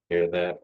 Hear that?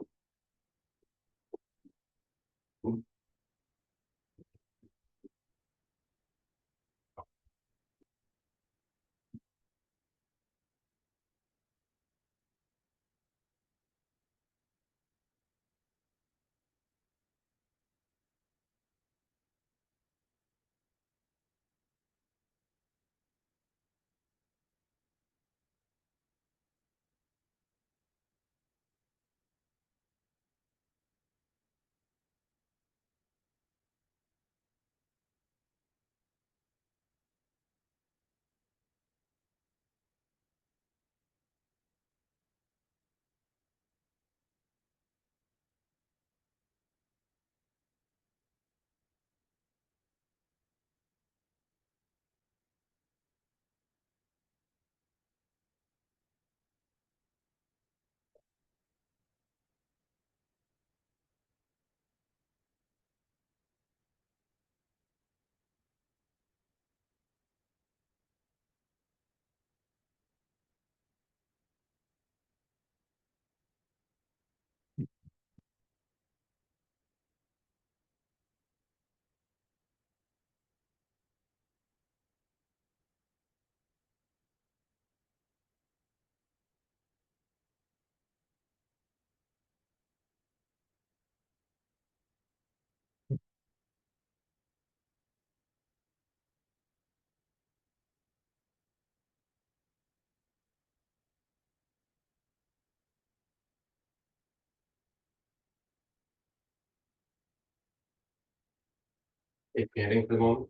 Keep panting for the moment.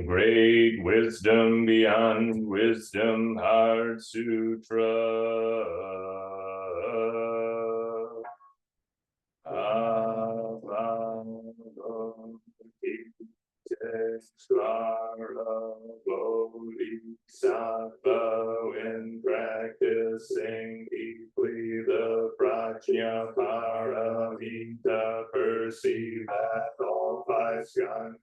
Great wisdom beyond wisdom, Heart Sutra. Bodhisattva, when practicing deeply the prajna paramita, perceive that all five skandhas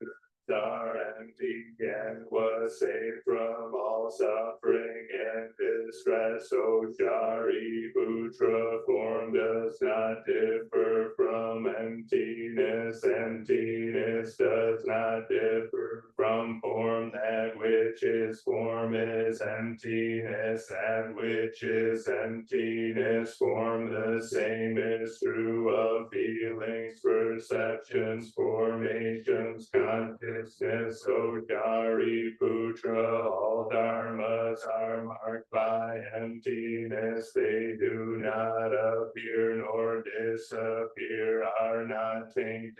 are empty and was saved from all suffering and distress. O Shariputra, form does not differ from emptiness. Emptiness does not differ from form. That which is form is emptiness. That which is emptiness, form. The same is true of feelings, perceptions, formations, consciousness. O Shariputra, all dharmas are marked by emptiness. They do not appear nor disappear, are not tainted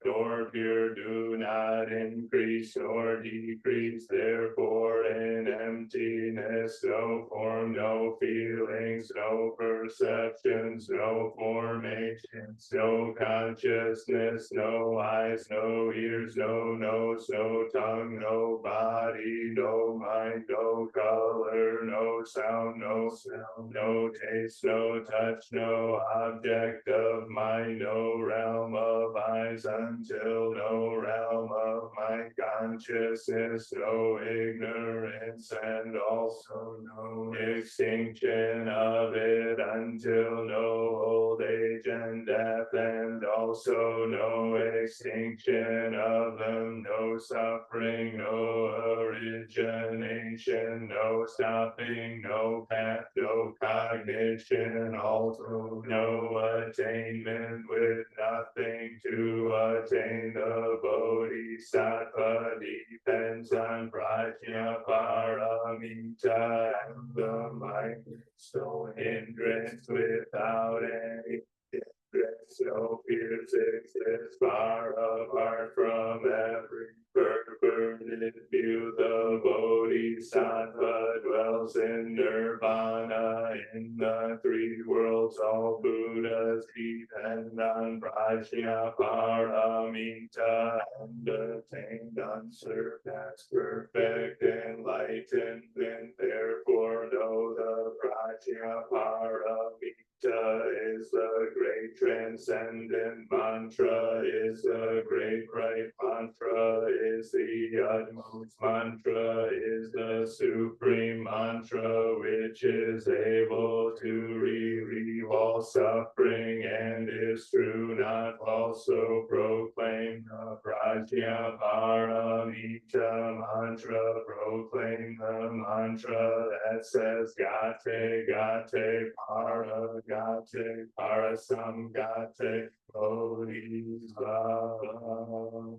nor pure, do not increase nor decrease. Therefore, in emptiness, no form, no feelings, no perceptions, no formations, no consciousness, no eyes, no ears, no nose, no tongue, no body, no mind, no color, no sound, no smell, no taste, no touch, no object of mind, no realm of eyes, until no realm of mind consciousness, no ignorance, and also no extinction of it, until no old age and death, and also no extinction of them, no suffering, no origination, no stopping, no path, no cognition, also no attainment, with nothing to attain. The Bodhisattva depends on prajna paramita, and the mind is no hindrance. Without any hindrance, no fears exist, far apart from every birth burdened view, the Bodhisattva dwells in nirvana. In the three worlds, all Buddhas depend on Prajnaparamita and attained unsurpassed perfect enlightenment. Therefore, know the Prajnaparamita is the great transcendent mantra, is the great right mantra, is the utmost mantra, is the supreme mantra, which is able to relieve all suffering and is true, not false. So proclaim the Prajnaparamita mantra, proclaim the mantra that says Gate, Gate, Para, Gate, Parasam, Gate, Bodhisattva.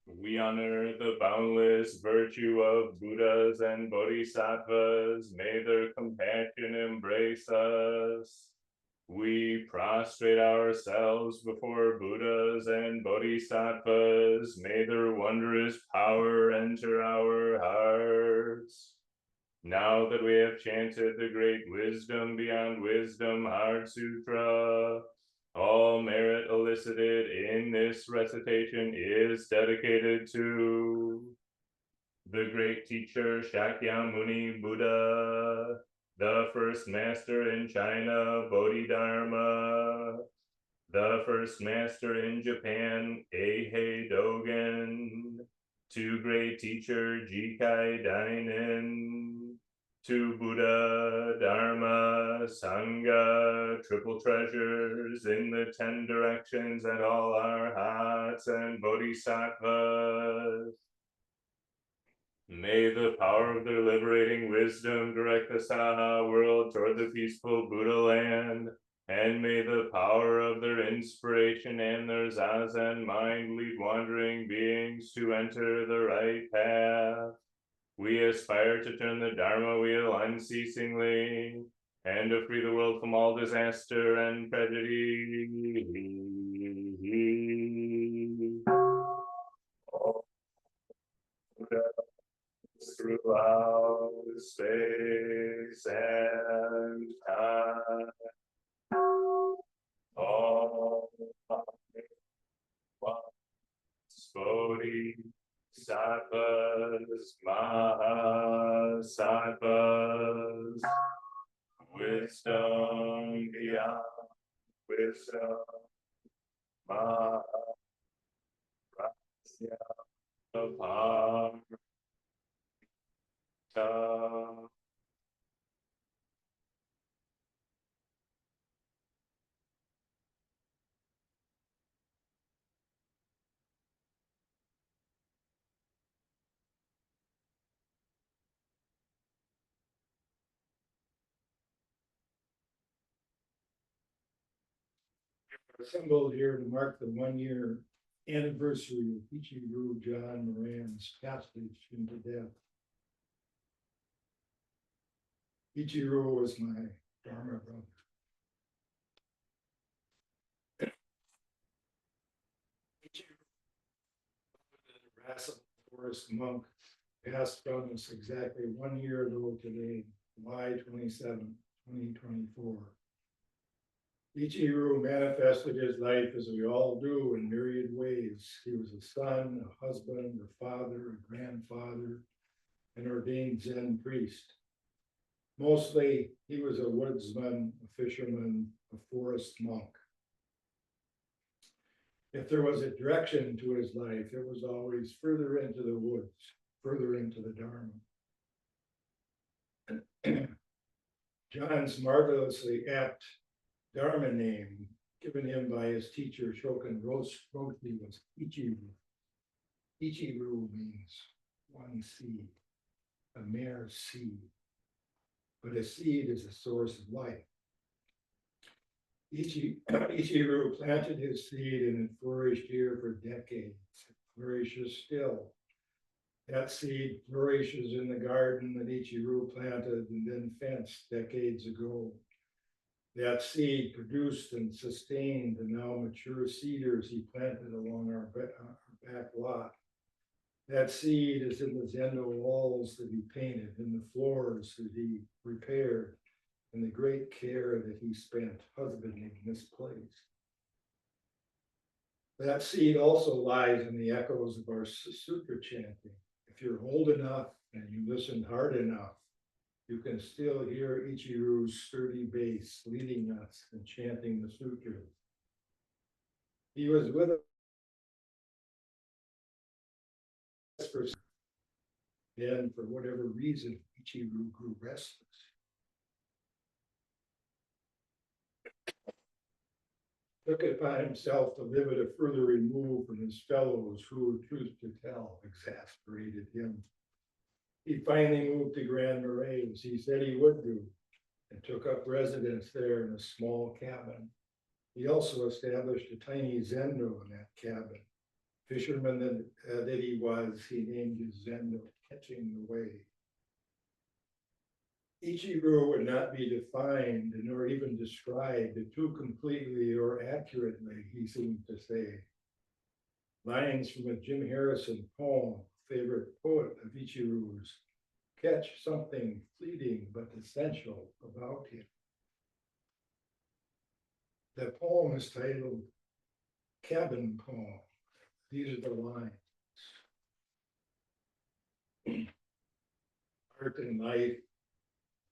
We honor the boundless virtue of Buddhas and Bodhisattvas. May their compassion embrace us. We prostrate ourselves before Buddhas and Bodhisattvas. May their wondrous power enter our hearts. Now that we have chanted the great wisdom beyond wisdom, Heart Sutra, all merit elicited in this recitation is dedicated to the great teacher Shakyamuni Buddha, the first master in China, Bodhidharma, the first master in Japan, Eihei Dogen, to great teacher Jikai Dainin, to Buddha, Dharma, Sangha, triple treasures in the 10 directions and all our hearts and bodhisattvas. May the power of their liberating wisdom direct the Saha world toward the peaceful Buddha land, and may the power of their inspiration and their Zazen mind lead wandering beings to enter the right path. We aspire to turn the Dharma wheel unceasingly and to free the world from all disaster and prejudice. Throughout space and time, all Bodhisattvas, Mahasattvas, wisdom beyond wisdom, Mahasattvas. Assembled here to mark the 1-year anniversary of Ichiryu John Moran's passage into death. Ichiryu was my Dharma brother. Ichiryu, the Nebraska forest monk, passed from us exactly 1 year ago today, July 27, 2024. Ichiryu manifested his life as we all do in myriad ways. He was a son, a husband, a father, a grandfather, an ordained Zen priest. Mostly, he was a woodsman, a fisherman, a forest monk. If there was a direction to his life, it was always further into the woods, further into the Dharma. John's marvelously apt Dharma name, given him by his teacher Shokin Roshi, was Ichiryu. Ichiryu means one seed, a mere seed. But a seed is a source of life. Ichiryu planted his seed and it flourished here for decades. It flourishes still. That seed flourishes in the garden that Ichiryu planted and then fenced decades ago. That seed produced and sustained the now mature cedars he planted along our back lot. That seed is in the Zendo walls that he painted, in the floors that he repaired, and the great care that he spent husbanding this place. That seed also lies in the echoes of our sutra chanting. If you're old enough and you listen hard enough, you can still hear Ichiru's sturdy bass leading us and chanting the sutras. He was with us for, then for whatever reason, Ichiru grew restless. Took it upon himself to live at a further remove from his fellows who, truth to tell, exasperated him. He finally moved to Grand Marais, as he said he would do, and took up residence there in a small cabin. He also established a tiny zendo in that cabin. Fisherman that he was, he named his zendo Catching the Wave. Ichiryu would not be defined nor even described too completely or accurately, he seemed to say. Lines from a Jim Harrison poem, favorite poet of Ichiru's, catch something fleeting but essential about him. The poem is titled Cabin Poem. These are the lines. Art and life,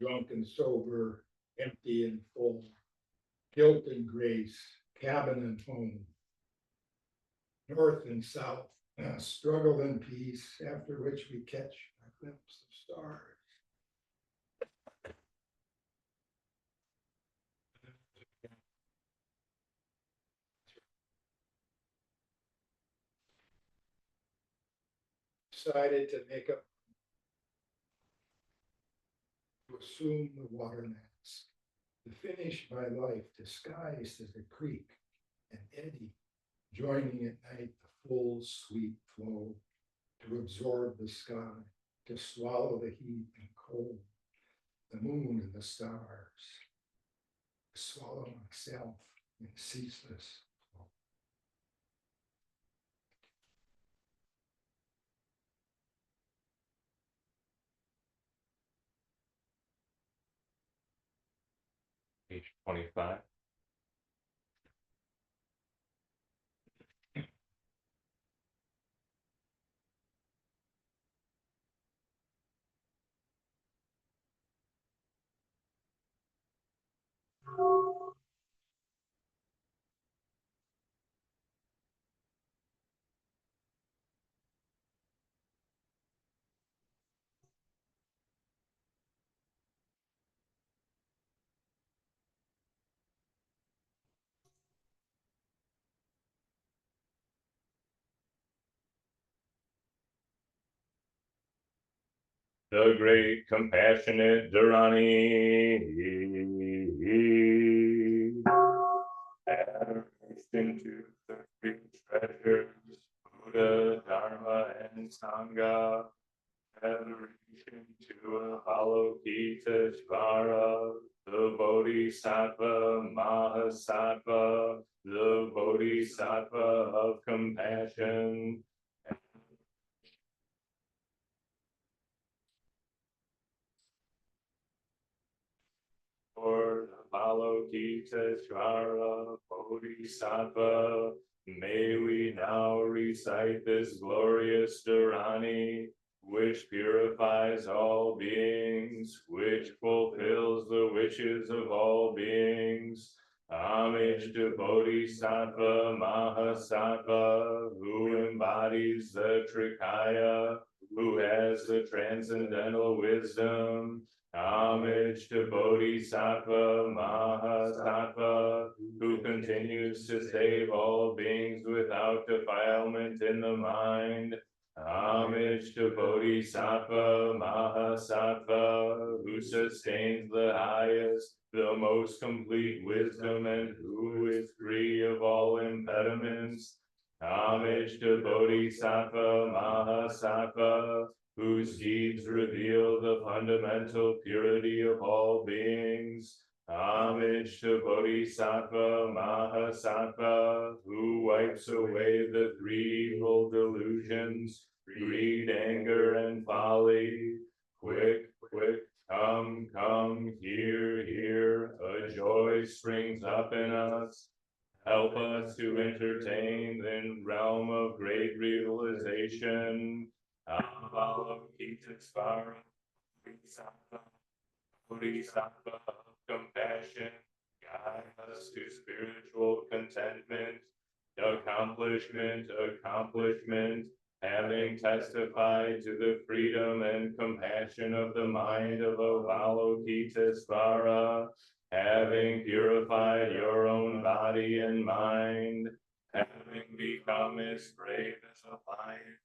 drunk and sober, empty and full, guilt and grace, cabin and home, north and south, struggle and peace, after which we catch a glimpse of stars. Decided to make up, to assume the water mask, to finish my life disguised as a creek, an eddy, joining at night the full sweet flow, to absorb the sky, to swallow the heat and cold, the moon and the stars, to swallow myself in ceaseless flow. Page 25. The great compassionate Dharani into the three treasures, Buddha, Dharma, and Sangha, adoration to Avalokiteshvara, the Bodhisattva Mahasattva, the Bodhisattva of compassion, Lord Avalokiteshvara Bodhisattva, may we now recite this glorious Dharani, which purifies all beings, which fulfills the wishes of all beings. Homage to Bodhisattva Mahasattva, who embodies the Trikaya, who has the transcendental wisdom. Homage to Bodhisattva Mahasattva, who continues to save all beings without defilement in the mind. Homage to Bodhisattva Mahasattva, who sustains the highest, the most complete wisdom, and who is free of all impediments. Homage to Bodhisattva Mahasattva, whose deeds reveal the fundamental purity of all beings. Homage to Bodhisattva Mahasattva, who wipes away the three evil delusions, greed, anger, and folly. Quick, quick, come, come, here, here, a joy springs up in us. Help us to entertain the realm of great realization. Avalokitesvara, Bodhisattva of compassion, guide us to spiritual contentment, accomplishment, having testified to the freedom and compassion of the mind of Avalokitesvara, having purified your own body and mind, having become as brave as a lion,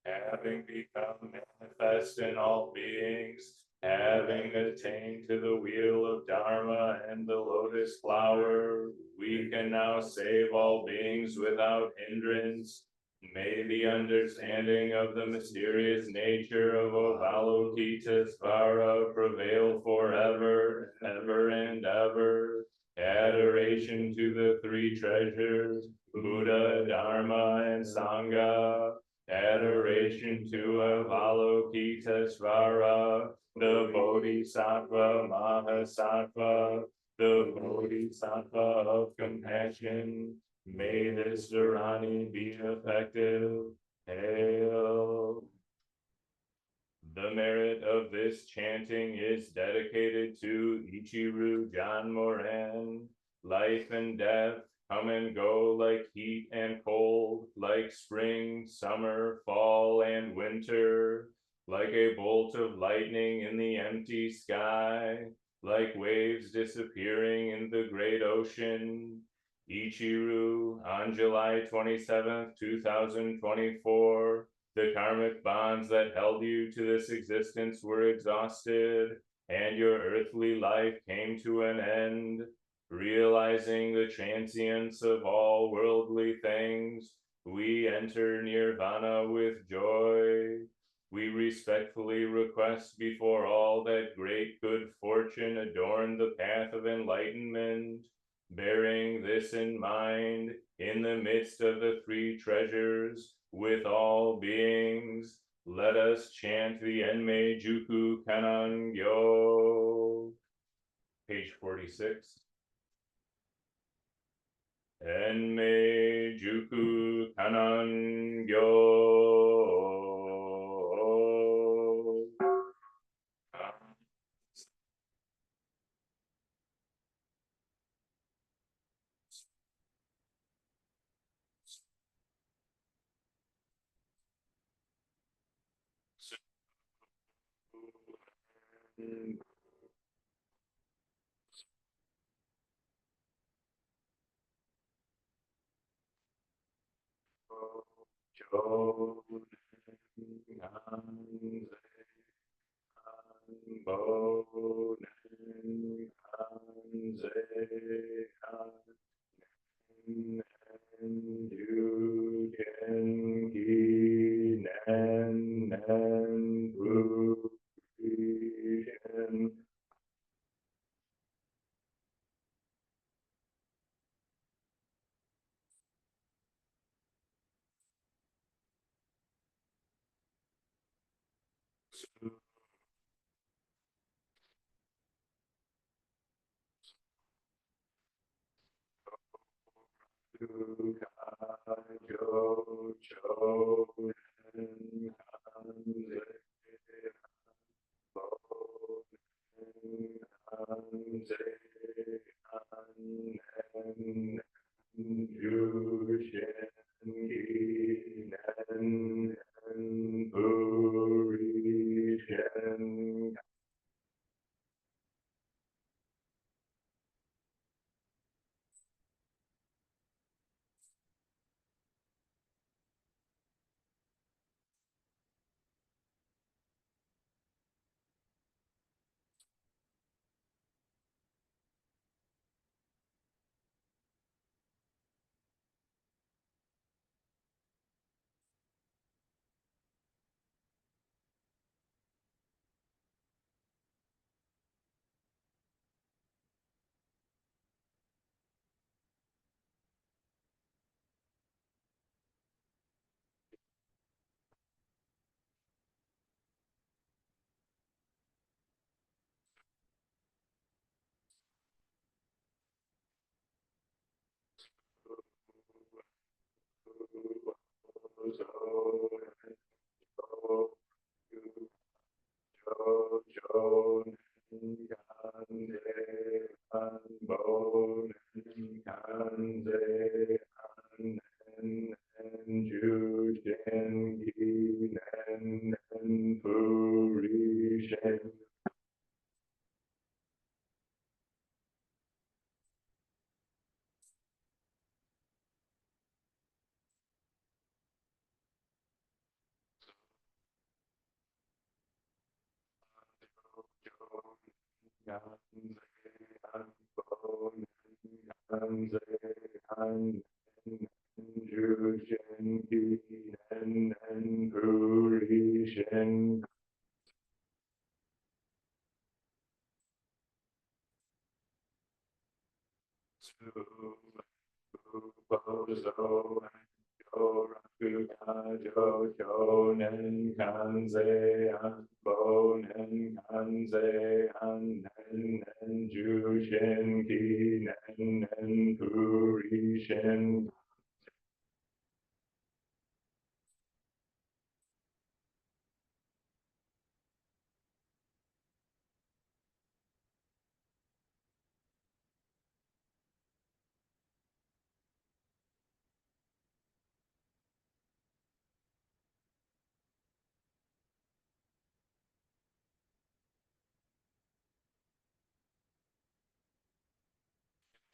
having become manifest in all beings, having attained to the wheel of Dharma and the lotus flower, we can now save all beings without hindrance. May the understanding of the mysterious nature of Avalokitesvara prevail forever, ever and ever. Adoration to the three treasures, Buddha, Dharma, and Sangha. Adoration to Avalokitesvara, the Bodhisattva Mahasattva, the Bodhisattva of compassion. May this Dharani be effective. Hail. The merit of this chanting is dedicated to Ichiryu John Moran. Life and death come and go like heat and cold, like spring, summer, fall, and winter, like a bolt of lightning in the empty sky, like waves disappearing in the great ocean. Ichiryu, on July 27th, 2024, the karmic bonds that held you to this existence were exhausted, and your earthly life came to an end. Realizing the transience of all worldly things, we enter nirvana with joy. We respectfully request before all that great good fortune adorn the path of enlightenment. Bearing this in mind, in the midst of the three treasures, with all beings, let us chant the Enmei Juku Kanan Gyo. Page 46. Enmei Juku Kanan Gyo.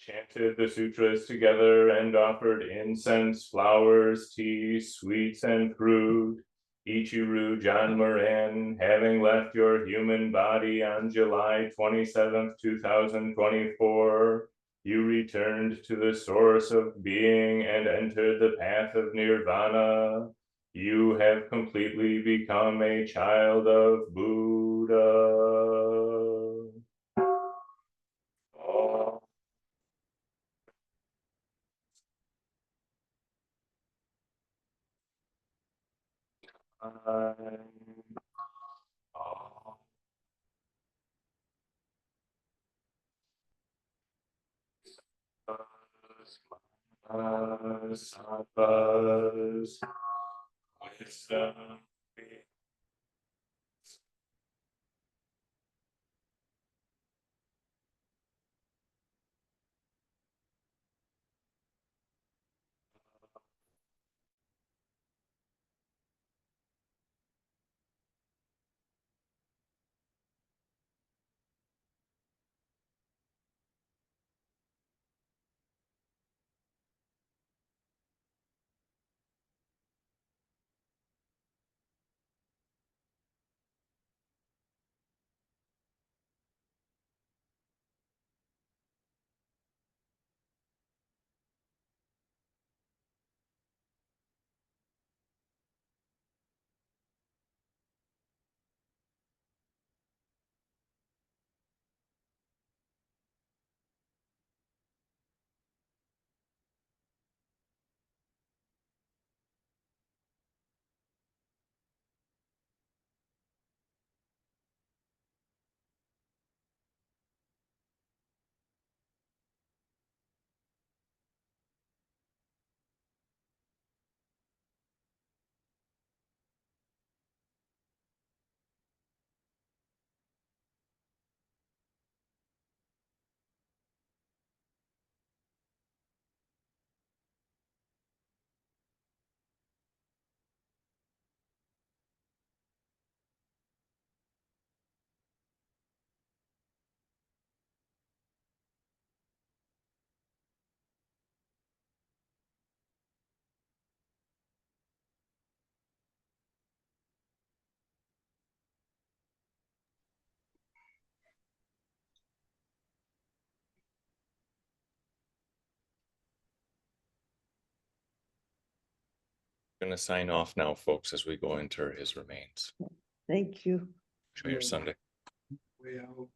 Chanted the sutras together and offered incense, flowers, tea, sweets, and fruit. Ichiryu John Moran, having left your human body on July 27th, 2024, you returned to the source of being and entered the path of nirvana. You have completely become a child of Buddha. Oh. Sattva's wisdom. Going to sign off now, folks, as we go into his remains. Thank you. Enjoy your Sunday. Way out.